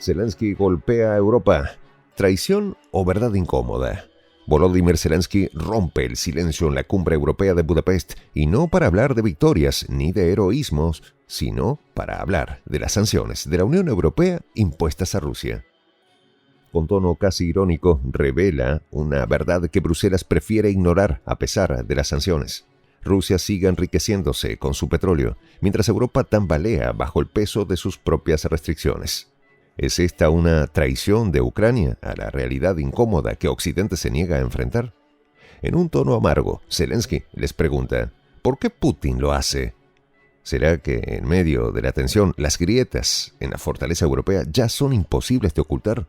Zelensky golpea a Europa. ¿Traición o verdad incómoda? Volodymyr Zelensky rompe el silencio en la cumbre europea de Budapest, y no para hablar de victorias ni de heroísmos, sino para hablar de las sanciones de la Unión Europea impuestas a Rusia. Con tono casi irónico, revela una verdad que Bruselas prefiere ignorar a pesar de las sanciones. Rusia sigue enriqueciéndose con su petróleo, mientras Europa tambalea bajo el peso de sus propias restricciones. ¿Es esta una traición de Ucrania a la realidad incómoda que Occidente se niega a enfrentar? En un tono amargo, Zelensky les pregunta, ¿por qué Putin lo hace? ¿Será que en medio de la tensión las grietas en la fortaleza europea ya son imposibles de ocultar?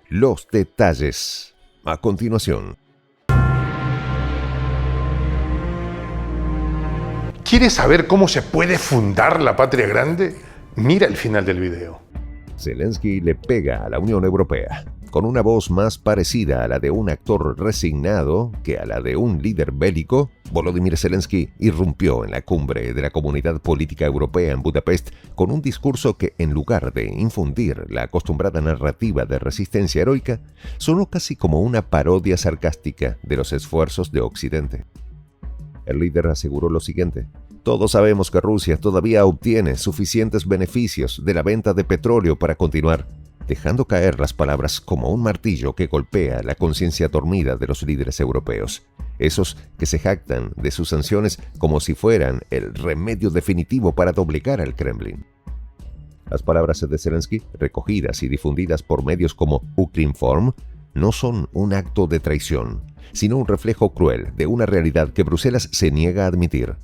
Los detalles a continuación. ¿Quieres saber cómo se puede fundar la patria grande? Mira el final del video. Zelensky le pega a la Unión Europea, con una voz más parecida a la de un actor resignado que a la de un líder bélico. Volodymyr Zelensky irrumpió en la cumbre de la Comunidad Política Europea en Budapest con un discurso que, en lugar de infundir la acostumbrada narrativa de resistencia heroica, sonó casi como una parodia sarcástica de los esfuerzos de Occidente. El líder aseguró lo siguiente: todos sabemos que Rusia todavía obtiene suficientes beneficios de la venta de petróleo para continuar, dejando caer las palabras como un martillo que golpea la conciencia dormida de los líderes europeos, esos que se jactan de sus sanciones como si fueran el remedio definitivo para doblegar al Kremlin. Las palabras de Zelensky, recogidas y difundidas por medios como Ukrinform, no son un acto de traición, sino un reflejo cruel de una realidad que Bruselas se niega a admitir.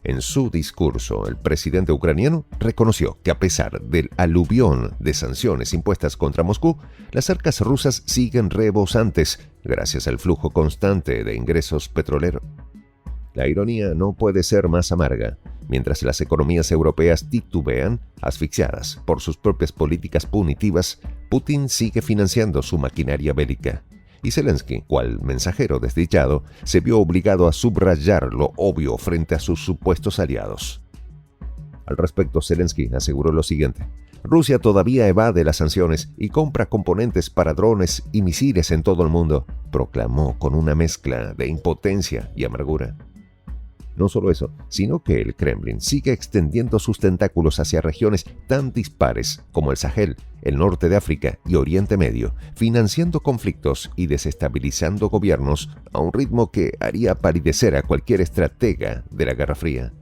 En su discurso, el presidente ucraniano reconoció que a pesar del aluvión de sanciones impuestas contra Moscú, las arcas rusas siguen rebosantes gracias al flujo constante de ingresos petroleros. La ironía no puede ser más amarga. Mientras las economías europeas titubean, asfixiadas por sus propias políticas punitivas, Putin sigue financiando su maquinaria bélica. Y Zelensky, cual mensajero desdichado, se vio obligado a subrayar lo obvio frente a sus supuestos aliados. Al respecto, Zelensky aseguró lo siguiente: Rusia todavía evade las sanciones y compra componentes para drones y misiles en todo el mundo, proclamó con una mezcla de impotencia y amargura. No solo eso, sino que el Kremlin sigue extendiendo sus tentáculos hacia regiones tan dispares como el Sahel, el norte de África y Oriente Medio, financiando conflictos y desestabilizando gobiernos a un ritmo que haría palidecer a cualquier estratega de la Guerra Fría.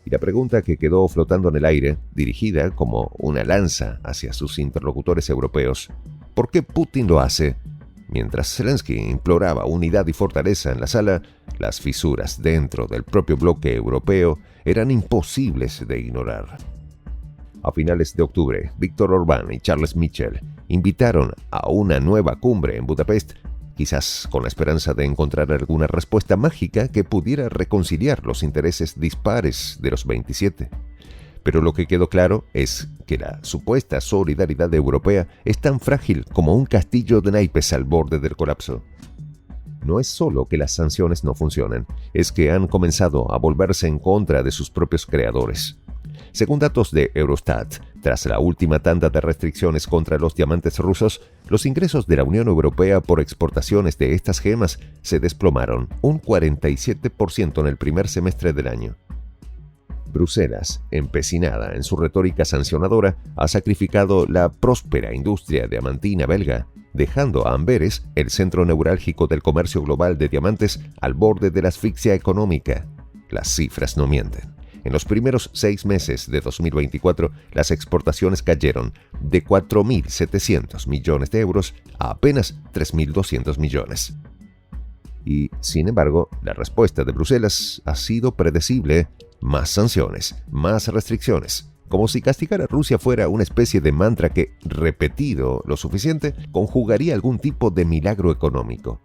Y la pregunta que quedó flotando en el aire, dirigida como una lanza hacia sus interlocutores europeos: ¿por qué Putin lo hace? Mientras Zelensky imploraba unidad y fortaleza en la sala, las fisuras dentro del propio bloque europeo eran imposibles de ignorar. A finales de octubre, Viktor Orbán y Charles Michel invitaron a una nueva cumbre en Budapest, quizás con la esperanza de encontrar alguna respuesta mágica que pudiera reconciliar los intereses dispares de los 27. Pero lo que quedó claro es que la supuesta solidaridad europea es tan frágil como un castillo de naipes al borde del colapso. No es solo que las sanciones no funcionan, es que han comenzado a volverse en contra de sus propios creadores. Según datos de Eurostat, tras la última tanda de restricciones contra los diamantes rusos, los ingresos de la Unión Europea por exportaciones de estas gemas se desplomaron un 47% en el primer semestre del año. Bruselas, empecinada en su retórica sancionadora, ha sacrificado la próspera industria diamantina belga, dejando a Amberes, el centro neurálgico del comercio global de diamantes, al borde de la asfixia económica. Las cifras no mienten. En los primeros 6 meses de 2024, las exportaciones cayeron de 4.700 millones de euros a apenas 3.200 millones. Y, sin embargo, la respuesta de Bruselas ha sido predecible: más sanciones, más restricciones, como si castigar a Rusia fuera una especie de mantra que, repetido lo suficiente, conjugaría algún tipo de milagro económico.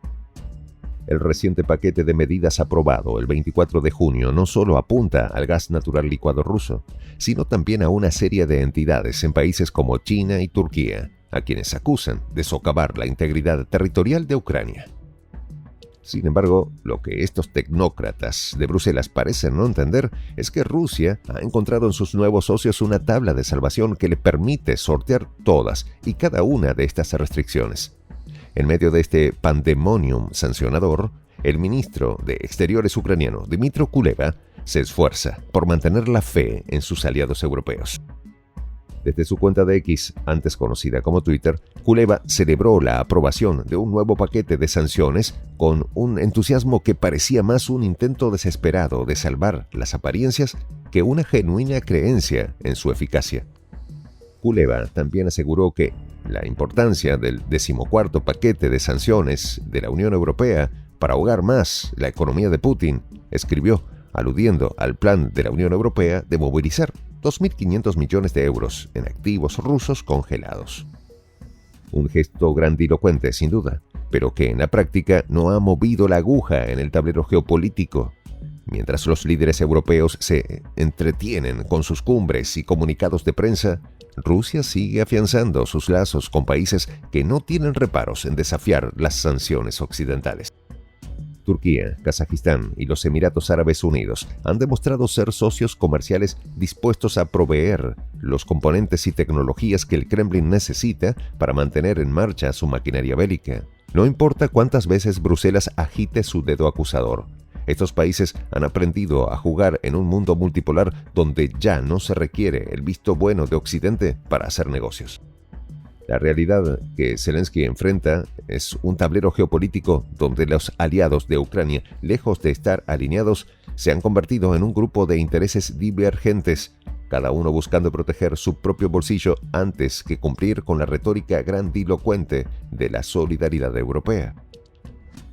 El reciente paquete de medidas aprobado el 24 de junio no solo apunta al gas natural licuado ruso, sino también a una serie de entidades en países como China y Turquía, a quienes acusan de socavar la integridad territorial de Ucrania. Sin embargo, lo que estos tecnócratas de Bruselas parecen no entender es que Rusia ha encontrado en sus nuevos socios una tabla de salvación que le permite sortear todas y cada una de estas restricciones. En medio de este pandemonium sancionador, el ministro de Exteriores ucraniano, Dmytro Kuleba, se esfuerza por mantener la fe en sus aliados europeos. Desde su cuenta de X, antes conocida como Twitter, Kuleba celebró la aprobación de un nuevo paquete de sanciones con un entusiasmo que parecía más un intento desesperado de salvar las apariencias que una genuina creencia en su eficacia. Kuleba también aseguró que la importancia del 14º paquete de sanciones de la Unión Europea para ahogar más la economía de Putin, escribió, aludiendo al plan de la Unión Europea de movilizar 2.500 millones de euros en activos rusos congelados. Un gesto grandilocuente, sin duda, pero que en la práctica no ha movido la aguja en el tablero geopolítico. Mientras los líderes europeos se entretienen con sus cumbres y comunicados de prensa, Rusia sigue afianzando sus lazos con países que no tienen reparos en desafiar las sanciones occidentales. Turquía, Kazajistán y los Emiratos Árabes Unidos han demostrado ser socios comerciales dispuestos a proveer los componentes y tecnologías que el Kremlin necesita para mantener en marcha su maquinaria bélica. No importa cuántas veces Bruselas agite su dedo acusador. Estos países han aprendido a jugar en un mundo multipolar donde ya no se requiere el visto bueno de Occidente para hacer negocios. La realidad que Zelensky enfrenta es un tablero geopolítico donde los aliados de Ucrania, lejos de estar alineados, se han convertido en un grupo de intereses divergentes, cada uno buscando proteger su propio bolsillo antes que cumplir con la retórica grandilocuente de la solidaridad europea.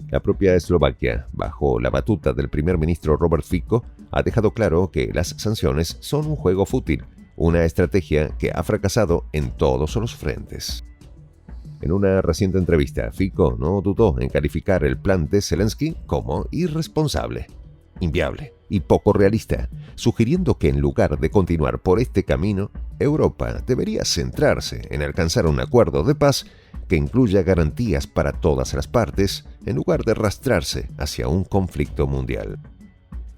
La propia Eslovaquia, bajo la batuta del primer ministro Robert Fico, ha dejado claro que las sanciones son un juego fútil, una estrategia que ha fracasado en todos los frentes. En una reciente entrevista, Fico no dudó en calificar el plan de Zelensky como irresponsable, inviable y poco realista, sugiriendo que en lugar de continuar por este camino, Europa debería centrarse en alcanzar un acuerdo de paz que incluya garantías para todas las partes, en lugar de arrastrarse hacia un conflicto mundial.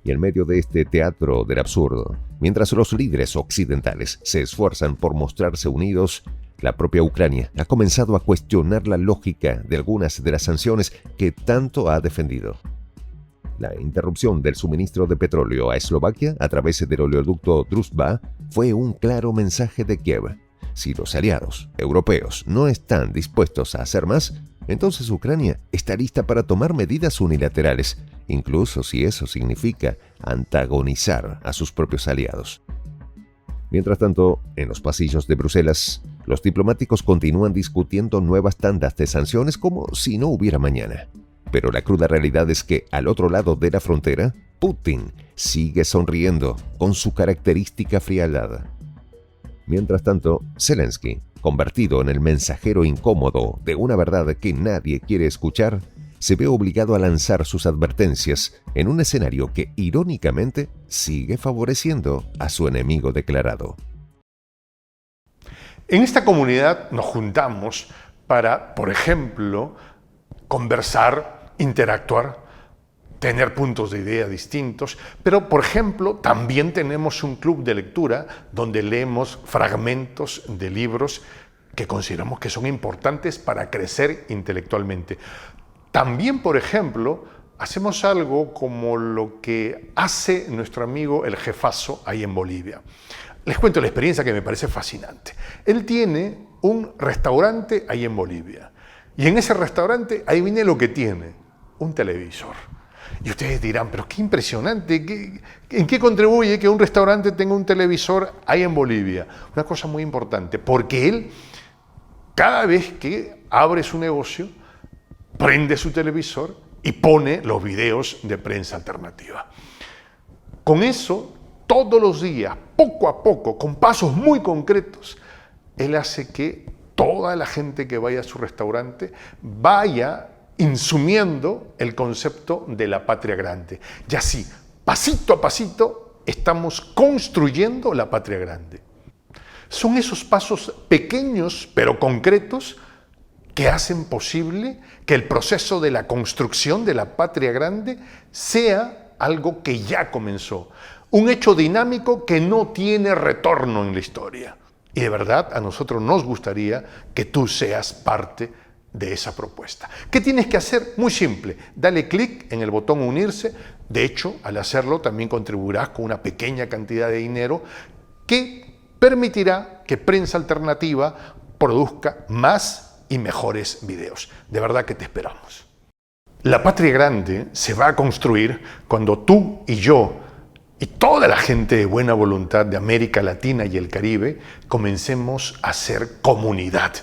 Y en medio de este teatro del absurdo, mientras los líderes occidentales se esfuerzan por mostrarse unidos, la propia Ucrania ha comenzado a cuestionar la lógica de algunas de las sanciones que tanto ha defendido. La interrupción del suministro de petróleo a Eslovaquia a través del oleoducto Druzhba fue un claro mensaje de Kiev. Si los aliados europeos no están dispuestos a hacer más, entonces Ucrania está lista para tomar medidas unilaterales, incluso si eso significa antagonizar a sus propios aliados. Mientras tanto, en los pasillos de Bruselas, los diplomáticos continúan discutiendo nuevas tandas de sanciones como si no hubiera mañana. Pero la cruda realidad es que al otro lado de la frontera, Putin sigue sonriendo con su característica frialdad. Mientras tanto, Zelensky, convertido en el mensajero incómodo de una verdad que nadie quiere escuchar, se ve obligado a lanzar sus advertencias en un escenario que, irónicamente, sigue favoreciendo a su enemigo declarado. En esta comunidad nos juntamos para, por ejemplo, conversar, interactuar, tener puntos de idea distintos, pero, por ejemplo, también tenemos un club de lectura donde leemos fragmentos de libros que consideramos que son importantes para crecer intelectualmente. También, por ejemplo, hacemos algo como lo que hace nuestro amigo el jefazo ahí en Bolivia. Les cuento la experiencia que me parece fascinante. Él tiene un restaurante ahí en Bolivia y en ese restaurante, ahí viene lo que tiene, un televisor. Y ustedes dirán, pero qué impresionante, ¿en qué contribuye que un restaurante tenga un televisor ahí en Bolivia? Una cosa muy importante, porque él, cada vez que abre su negocio, prende su televisor y pone los videos de prensa alternativa. Con eso, todos los días, poco a poco, con pasos muy concretos, él hace que toda la gente que vaya a su restaurante vaya insumiendo el concepto de la patria grande. Y así, pasito a pasito, estamos construyendo la patria grande. Son esos pasos pequeños pero concretos que hacen posible que el proceso de la construcción de la patria grande sea algo que ya comenzó. Un hecho dinámico que no tiene retorno en la historia. Y de verdad, a nosotros nos gustaría que tú seas parte de esa propuesta. ¿Qué tienes que hacer? Muy simple. Dale clic en el botón unirse. De hecho, al hacerlo también contribuirás con una pequeña cantidad de dinero que permitirá que Prensa Alternativa produzca más y mejores videos. De verdad que te esperamos. La patria grande se va a construir cuando tú y yo y toda la gente de buena voluntad de América Latina y el Caribe comencemos a ser comunidad.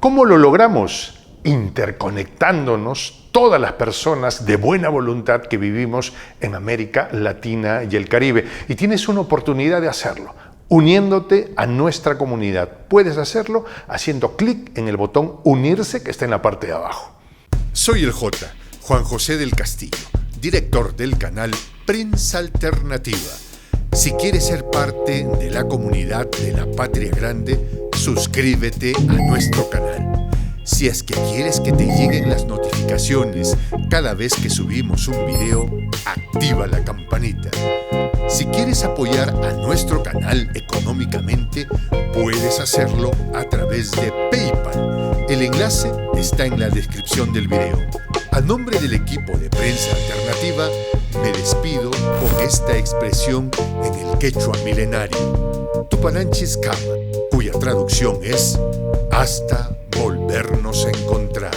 ¿Cómo lo logramos? Interconectándonos todas las personas de buena voluntad que vivimos en América Latina y el Caribe. Y tienes una oportunidad de hacerlo, uniéndote a nuestra comunidad. Puedes hacerlo haciendo clic en el botón unirse que está en la parte de abajo. Soy el J, Juan José del Castillo, director del canal Prensa Alternativa. Si quieres ser parte de la comunidad de la Patria Grande, suscríbete a nuestro canal. Si es que quieres que te lleguen las notificaciones cada vez que subimos un video, activa la campanita. Si quieres apoyar a nuestro canal económicamente, puedes hacerlo a través de PayPal. El enlace está en la descripción del video. A nombre del equipo de Prensa Alternativa, me despido con esta expresión en el quechua milenario, Tupananchis Kama, cuya traducción es hasta volvernos a encontrar.